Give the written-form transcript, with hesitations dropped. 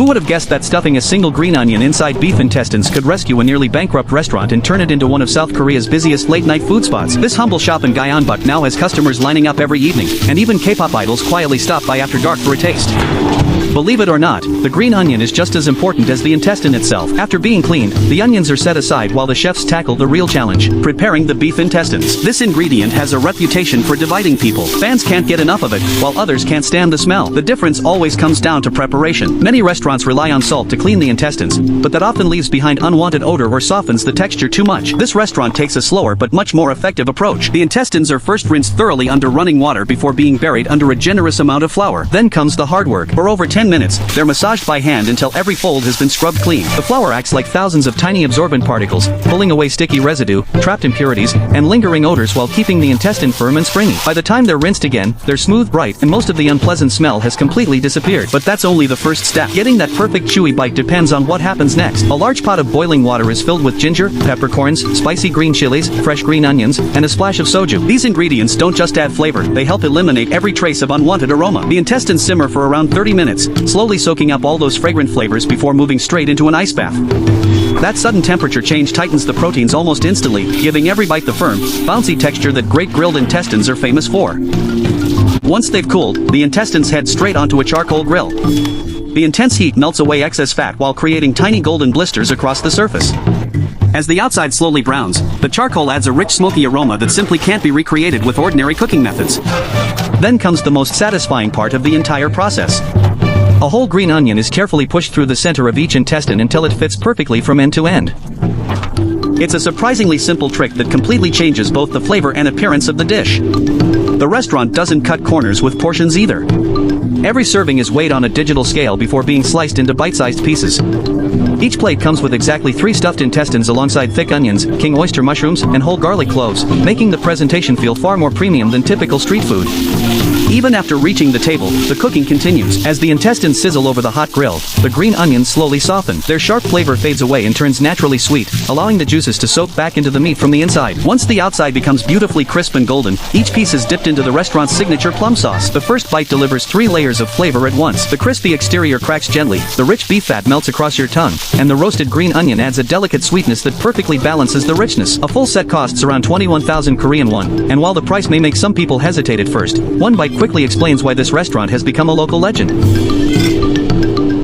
Who would have guessed that stuffing a single green onion inside beef intestines could rescue a nearly bankrupt restaurant and turn it into one of South Korea's busiest late-night food spots? This humble shop in Gyeongbuk now has customers lining up every evening, and even K-pop idols quietly stop by after dark for a taste. Believe it or not, the green onion is just as important as the intestine itself. After being cleaned, the onions are set aside while the chefs tackle the real challenge, preparing the beef intestines. This ingredient has a reputation for dividing people. Fans can't get enough of it, while others can't stand the smell. The difference always comes down to preparation. Many restaurants rely on salt to clean the intestines, but that often leaves behind unwanted odor or softens the texture too much. This restaurant takes a slower but much more effective approach. The intestines are first rinsed thoroughly under running water before being buried under a generous amount of flour. Then comes the hard work. For over 10 minutes, they're massaged by hand until every fold has been scrubbed clean. The flour acts like thousands of tiny absorbent particles, pulling away sticky residue, trapped impurities, and lingering odors while keeping the intestine firm and springy. By the time they're rinsed again, they're smooth, bright, and most of the unpleasant smell has completely disappeared. But that's only the first step. Getting that perfect chewy bite depends on what happens next. A large pot of boiling water is filled with ginger, peppercorns, spicy green chilies, fresh green onions, and a splash of soju. These ingredients don't just add flavor, they help eliminate every trace of unwanted aroma. The intestines simmer for around 30 minutes, slowly soaking up all those fragrant flavors before moving straight into an ice bath. That sudden temperature change tightens the proteins almost instantly, giving every bite the firm, bouncy texture that great grilled intestines are famous for. Once they've cooled, the intestines head straight onto a charcoal grill. The intense heat melts away excess fat while creating tiny golden blisters across the surface. As the outside slowly browns, the charcoal adds a rich smoky aroma that simply can't be recreated with ordinary cooking methods. Then comes the most satisfying part of the entire process. A whole green onion is carefully pushed through the center of each intestine until it fits perfectly from end to end. It's a surprisingly simple trick that completely changes both the flavor and appearance of the dish. The restaurant doesn't cut corners with portions either. Every serving is weighed on a digital scale before being sliced into bite-sized pieces. Each plate comes with exactly 3 stuffed intestines alongside thick onions, king oyster mushrooms, and whole garlic cloves, making the presentation feel far more premium than typical street food. Even after reaching the table, the cooking continues. As the intestines sizzle over the hot grill, the green onions slowly soften. Their sharp flavor fades away and turns naturally sweet, allowing the juices to soak back into the meat from the inside. Once the outside becomes beautifully crisp and golden, each piece is dipped into the restaurant's signature plum sauce. The first bite delivers 3 layers of flavor at once. The crispy exterior cracks gently, the rich beef fat melts across your tongue, and the roasted green onion adds a delicate sweetness that perfectly balances the richness. A full set costs around 21,000 Korean won, and while the price may make some people hesitate at first, one bite quickly explains why this restaurant has become a local legend.